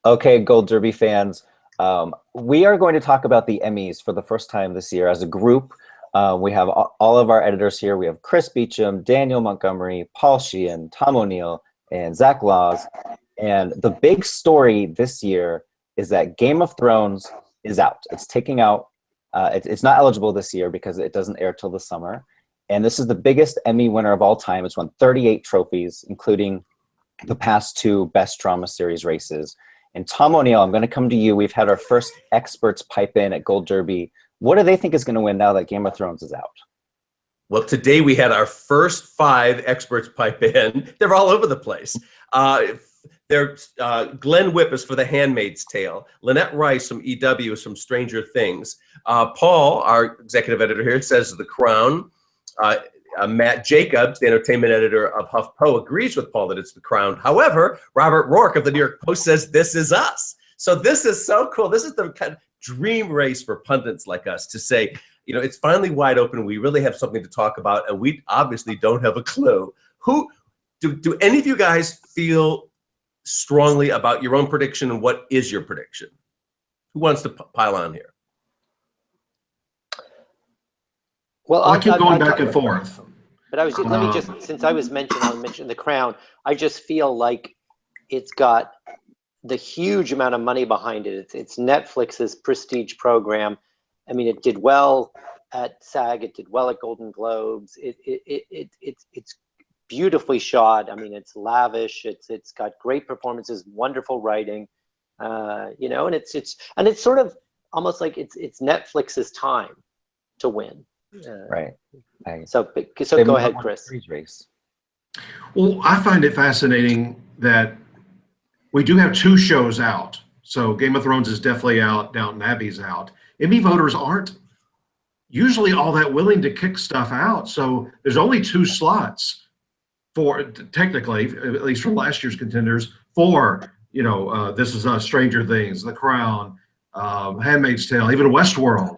Okay, Gold Derby fans, we are going to talk about the Emmys for the first time this year as a group. We have all of our editors here. We have Chris Beachum, Daniel Montgomery, Paul Sheehan, Tom O'Neill, and Zach Laws. And the big story this year is that Game of Thrones is out. It's taking out. It's not eligible this year because it doesn't air till the summer. And this is the biggest Emmy winner of all time. It's won 38 trophies, including the past two Best Drama Series races. And Tom O'Neill, I'm going to come to you. We've had our first experts pipe in at Gold Derby. What do they think is going to win now that Game of Thrones is out? Well, today we had our first 5 experts pipe in. They're all over the place. Glenn Whipp is for The Handmaid's Tale. Lynette Rice from EW is from Stranger Things. Paul, our executive editor here, says The Crown. Matt Jacobs, the entertainment editor of HuffPo, agrees with Paul that it's The Crown. However, Robert Rourke of the New York Post says This Is Us. So this is so cool. This is the kind of dream race for pundits like us to say, you know, it's finally wide open. We really have something to talk about, and we obviously don't have a clue. Do any of you guys feel strongly about your own prediction, and what is your prediction? Who wants to pile on here? Well, I keep going back and forth. But let me just, since I was mentioning The Crown, I just feel like it's got the huge amount of money behind it. It's Netflix's prestige program. I mean, it did well at SAG. It did well at Golden Globes. It's beautifully shot. I mean, it's lavish. It's got great performances, wonderful writing. You know, and it's sort of almost like it's Netflix's time to win. Right. So go ahead, Chris. Race. Well, I find it fascinating that we do have 2 shows out. So Game of Thrones is definitely out. Downton Abbey's out. Emmy voters aren't usually all that willing to kick stuff out. So there's only 2 slots for, technically, at least from last year's contenders, for, you know, This Is Us, Stranger Things, The Crown, Handmaid's Tale, even Westworld.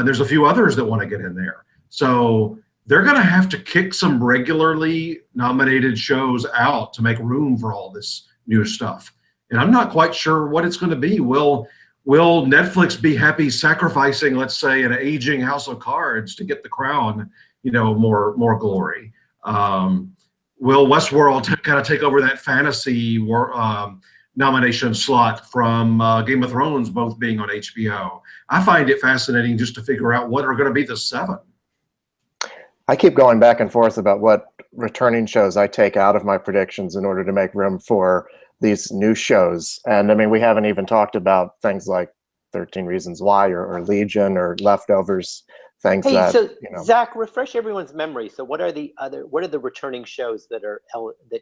There's a few others that want to get in there. So they're going to have to kick some regularly nominated shows out to make room for all this new stuff. And I'm not quite sure what it's going to be. Will Netflix be happy sacrificing, let's say, an aging House of Cards to get The Crown, you know, more glory? Will Westworld kind of take over that fantasy nomination slot from Game of Thrones, both being on HBO? I find it fascinating just to figure out what are going to be the 7. I keep going back and forth about what returning shows I take out of my predictions in order to make room for these new shows. And I mean, we haven't even talked about things like 13 Reasons Why or Legion or Leftovers, things Hey, that, so you know. Zach, refresh everyone's memory. So what are the returning shows that are eligible?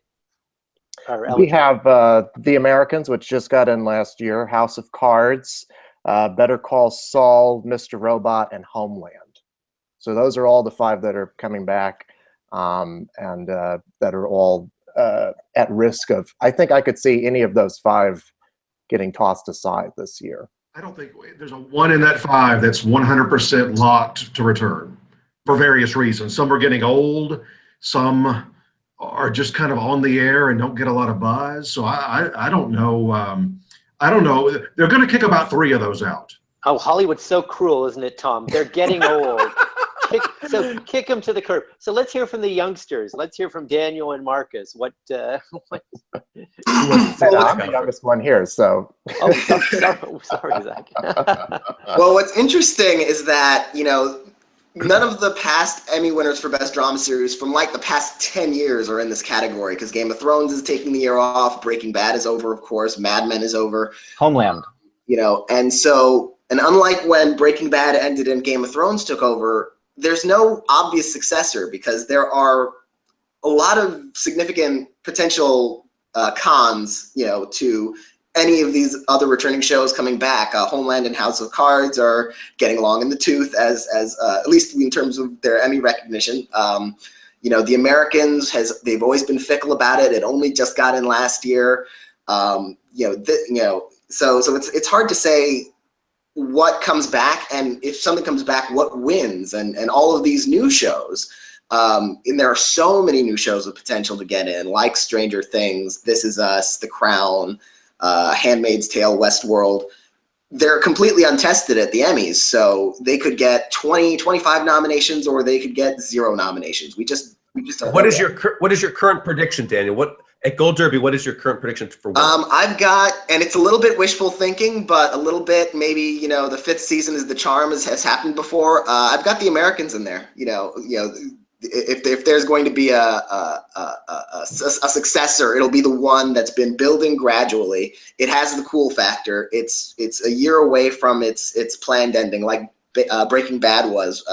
We have The Americans, which just got in last year, House of Cards, Better Call Saul, Mr. Robot, and Homeland. So those are all the 5 that are coming back, and that are all at risk of, I think I could see any of those 5 getting tossed aside this year. I don't think there's a 1 in that 5 that's 100% locked to return for various reasons. Some are getting old, some are just kind of on the air and don't get a lot of buzz. So I don't know. I don't know. They're going to kick about 3 of those out. Oh, Hollywood's so cruel, isn't it, Tom? They're getting old. Kick them to the curb. So let's hear from the youngsters. Let's hear from Daniel and Marcus. I'm the youngest one here, so. Oh, sorry, Zach. Well, what's interesting is that, you know, none of the past Emmy winners for Best Drama Series from like the past 10 years are in this category, because Game of Thrones is taking the year off. Breaking Bad is over, of course. Mad Men is over. Homeland. You know, and unlike when Breaking Bad ended and Game of Thrones took over, there's no obvious successor, because there are a lot of significant potential cons, you know, to any of these other returning shows coming back. Homeland and House of Cards are getting long in the tooth, as at least in terms of their Emmy recognition. You know, The Americans they've always been fickle about it. It only just got in last year. So it's hard to say what comes back, and if something comes back, what wins, and all of these new shows. And there are so many new shows with potential to get in, like Stranger Things, This Is Us, The Crown, Handmaid's Tale, Westworld. They're completely untested at the Emmys, so they could get 20, 25 nominations, or they could get 0 nominations. We just don't What know is yet. what is your current prediction, Daniel? What at Gold Derby? What is your current prediction for winner? I've got, and it's a little bit wishful thinking, but a little bit maybe, you know, the 5th season is the charm, as has happened before. I've got the Americans in there. You know, if there's going to be a successor, it'll be the one that's been building gradually. It has the cool factor. It's a year away from its planned ending, like Breaking Bad was,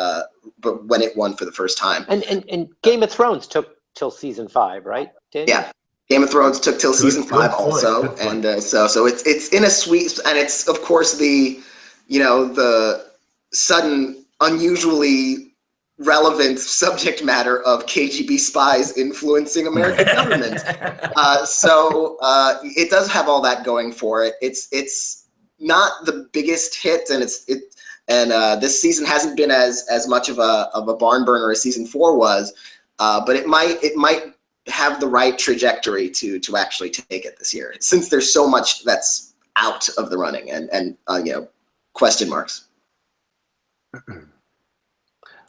but when it won for the first time. And Game of Thrones took till season 5, right, Daniel? Yeah. Game of Thrones took till season 5 point, also, good point. and so it's in a sweet, and it's of course the sudden unusually relevant subject matter of KGB spies influencing American government. So it does have all that going for it. It's not the biggest hit, and this season hasn't been as much of a barn burner as season 4 was, but it might have the right trajectory to actually take it this year, since there's so much that's out of the running and question marks.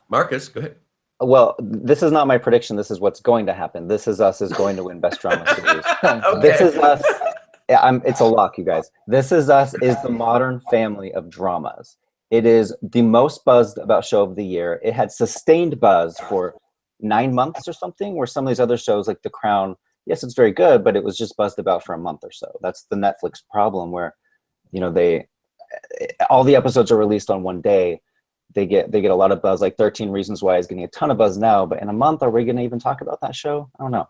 Marcus, go ahead. Well, this is not my prediction. This is what's going to happen. This Is Us is going to win Best Drama Series. Okay. This Is Us. It's a lock, you guys. This Is Us is the modern family of dramas. It is the most buzzed about show of the year. It had sustained buzz for 9 months or something, where some of these other shows like The Crown, yes, it's very good, but it was just buzzed about for a month or so. That's the Netflix problem, where, you know, all the episodes are released on one day. They get a lot of buzz. Like 13 Reasons Why is getting a ton of buzz now, but in a month, are we going to even talk about that show? I don't know.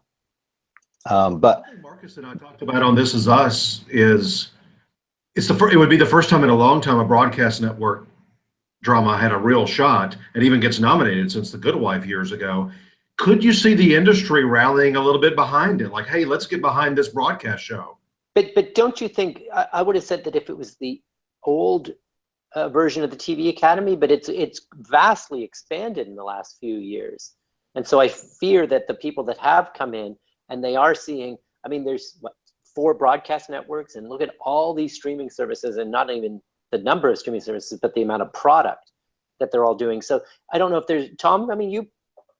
But Marcus and I talked about on This Is Us it would be the first time in a long time a broadcast network drama had a real shot and even gets nominated since The Good Wife years ago. Could you see the industry rallying a little bit behind it? Like, hey, let's get behind this broadcast show. But don't you think, I would have said that if it was the old version of the TV Academy, but it's vastly expanded in the last few years. And so I fear that the people that have come in and they are seeing, I mean, there's 4 broadcast networks, and look at all these streaming services, and not even the number of streaming services, but the amount of product that they're all doing. So I don't know if there's, Tom, I mean,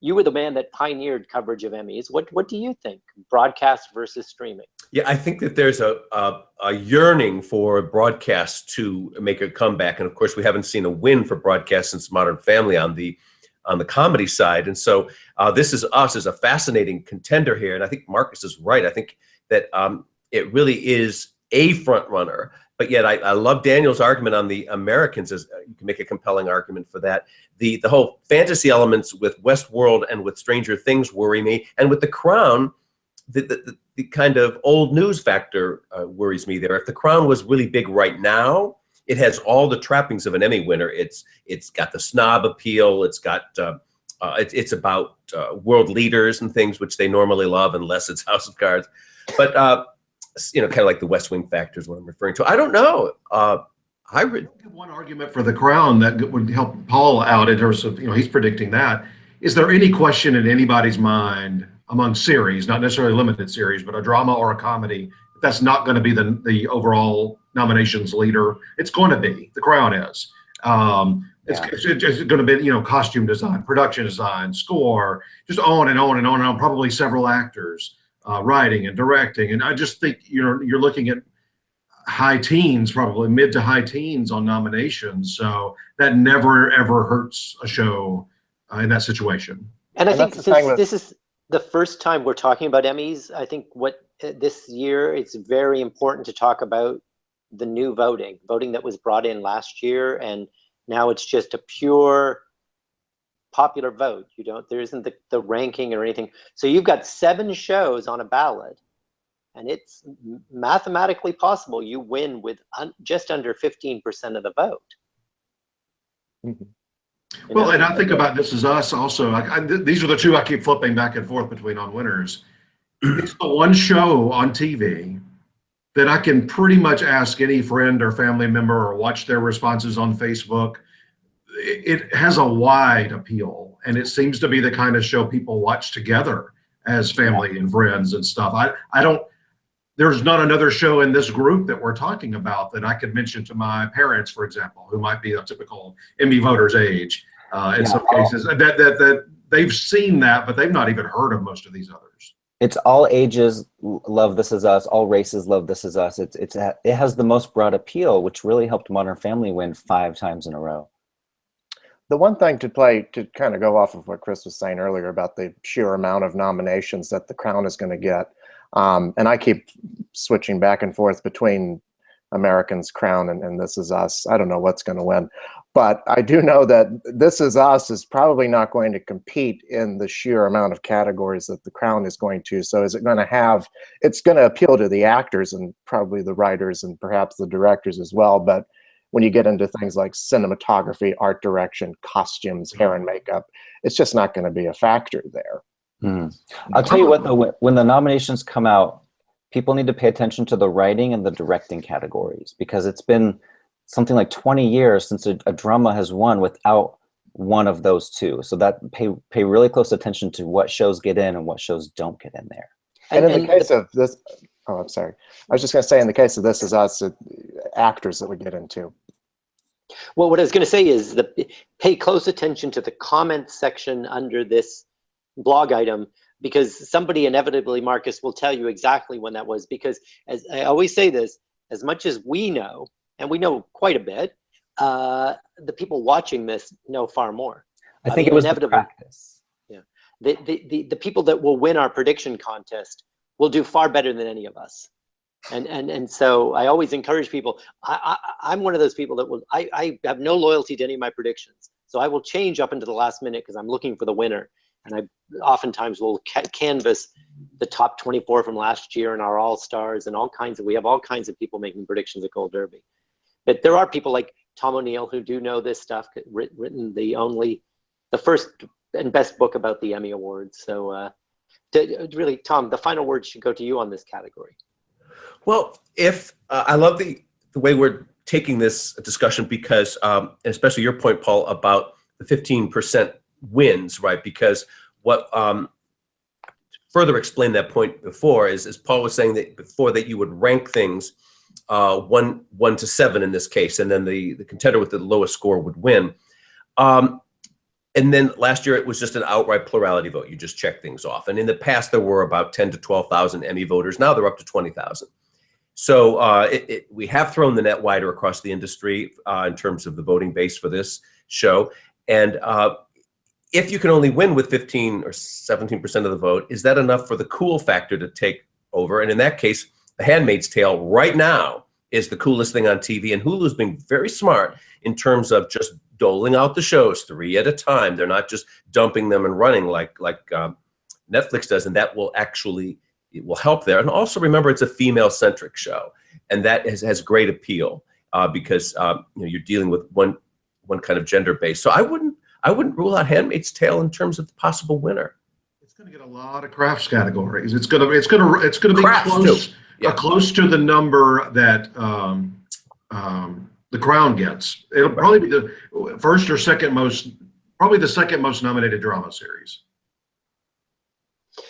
you were the man that pioneered coverage of Emmys. What do you think, broadcast versus streaming? Yeah, I think that there's a yearning for broadcast to make a comeback, and of course, we haven't seen a win for broadcast since Modern Family on the comedy side. And so, This Is Us is a fascinating contender here, and I think Marcus is right. I think that it really is a front runner. But yet, I love Daniel's argument on the Americans. As you can make a compelling argument for that. The whole fantasy elements with Westworld and with Stranger Things worry me, and with The Crown, the kind of old news factor worries me there. If The Crown was really big right now, it has all the trappings of an Emmy winner. It's got the snob appeal. It's got it's about world leaders and things which they normally love, unless it's House of Cards. But kind of like the West Wing factor is what I'm referring to. I don't know. I would give one argument for The Crown that would help Paul out in terms of, he's predicting that. Is there any question in anybody's mind among series, not necessarily limited series, but a drama or a comedy, that's not going to be the overall nominations leader? It's going to be. The Crown is. It's going to be, costume design, production design, score, just on and on and on and on, probably several actors, writing and directing. And I just think you're looking at high teens, probably mid to high teens on nominations. So that never, ever hurts a show in that situation. And I think since this is the first time we're talking about Emmys, I think this year it's very important to talk about the new voting that was brought in last year, and now it's just a pure popular vote. There isn't the ranking or anything. So you've got 7 shows on a ballot, and it's mathematically possible you win with just under 15% of the vote. Mm-hmm. Well, and I think about This Is Us also. These are the 2 I keep flipping back and forth between on winners. It's the one show on TV that I can pretty much ask any friend or family member or watch their responses on Facebook. It has a wide appeal, and it seems to be the kind of show people watch together as family and friends and stuff. there's not another show in this group that we're talking about that I could mention to my parents, for example, who might be a typical Emmy voter's age in some cases, that they've seen that, but they've not even heard of most of these others. It's all ages love This Is Us, all races love This Is Us. It has the most broad appeal, which really helped Modern Family win 5 times in a row. The one thing to kind of go off of what Chris was saying earlier about the sheer amount of nominations that The Crown is going to get, and I keep switching back and forth between Americans' Crown and This Is Us. I don't know what's going to win, but I do know that This Is Us is probably not going to compete in the sheer amount of categories that The Crown is going to. So is it going to have, it's going to appeal to the actors and probably the writers and perhaps the directors as well. But when you get into things like cinematography, art direction, costumes, hair and makeup, it's just not going to be a factor there. I'll tell you what, though, when the nominations come out, people need to pay attention to the writing and the directing categories, because it's been something like 20 years since a drama has won without one of those two. So that pay really close attention to what shows get in and what shows don't get in there. And in the case of this, oh, I'm sorry. I was just going to say, in the case of This Is Us, actors that we get into. Well, what I was going to say is pay close attention to the comments section under this blog item, because somebody inevitably, Marcus, will tell you exactly when that was. Because as I always say this, as much as we know, and we know quite a bit, the people watching this know far more. I think it was the practice. Yeah, the people that will win our prediction contest will do far better than any of us. And so I always encourage people. I'm one of those people that will. I have no loyalty to any of my predictions, so I will change up into the last minute because I'm looking for the winner. And I oftentimes will canvass the top 24 from last year and our all-stars and we have all kinds of people making predictions at Gold Derby. But there are people like Tom O'Neill who do know this stuff, written the first and best book about the Emmy Awards. So really, Tom, the final word should go to you on this category. Well, if I love the way we're taking this discussion, because, and especially your point, Paul, about the 15% wins, right? Because what further explain that point before is, as Paul was saying that before, that you would rank things 1 to 7 in this case, and then the contender with the lowest score would win. And then last year it was just an outright plurality vote. You just check things off. And in the past there were about 10 to 12,000 Emmy voters. Now they're up to 20,000. So we have thrown the net wider across the industry in terms of the voting base for this show. And if you can only win with 15 or 17% of the vote, is that enough for the cool factor to take over? And in that case, The Handmaid's Tale right now is the coolest thing on TV. And Hulu's being very smart in terms of just doling out the shows 3 at a time. They're not just dumping them and running like Netflix does. And that will actually, it will help there. And also remember, it's a female-centric show. And that has great appeal because you're dealing with one kind of gender base. So I wouldn't rule out Handmaid's Tale in terms of the possible winner. It's going to get a lot of crafts categories. It's going to be close, close to the number that The Crown gets. It'll probably be the first or second most, probably the second most nominated drama series.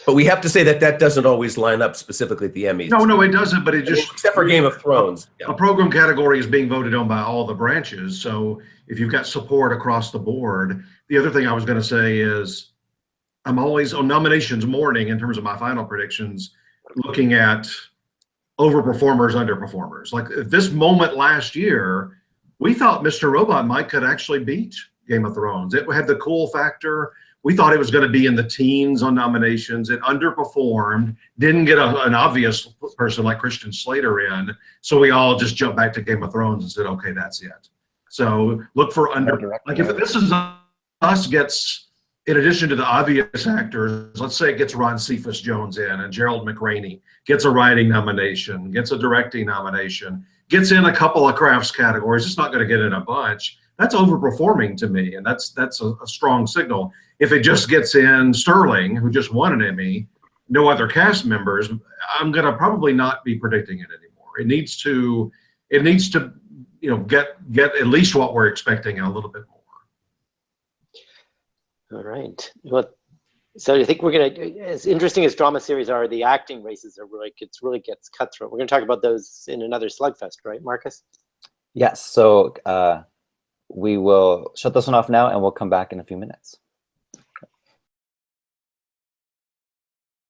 But we have to say that doesn't always line up specifically at the Emmys. No, it doesn't. But it just, except for Game of Thrones, a program category is being voted on by all the branches. So if you've got support across the board, the other thing I was going to say is I'm always on nominations morning in terms of my final predictions, looking at overperformers, underperformers. Like at this moment last year, we thought Mr. Robot could actually beat Game of Thrones. It had the cool factor. We thought it was going to be in the teens on nominations. It underperformed, didn't get an obvious person like Christian Slater in. So we all just jumped back to Game of Thrones and said, okay, that's it. So look for like if This Is Us gets, in addition to the obvious actors, let's say it gets Ron Cephas Jones in and Gerald McRaney gets a writing nomination, gets a directing nomination, gets in a couple of crafts categories. It's not going to get in a bunch. That's overperforming to me, and that's a strong signal. If it just gets in Sterling, who just won an Emmy, no other cast members, I'm going to probably not be predicting it anymore. It needs to get at least what we're expecting and a little bit more. All right. Well, So I think we're gonna, as interesting as drama series are, the acting races are really, really gets cutthroat. We're gonna talk about those in another slugfest, right, Marcus? Yes. So we will shut this one off now, and we'll come back in a few minutes.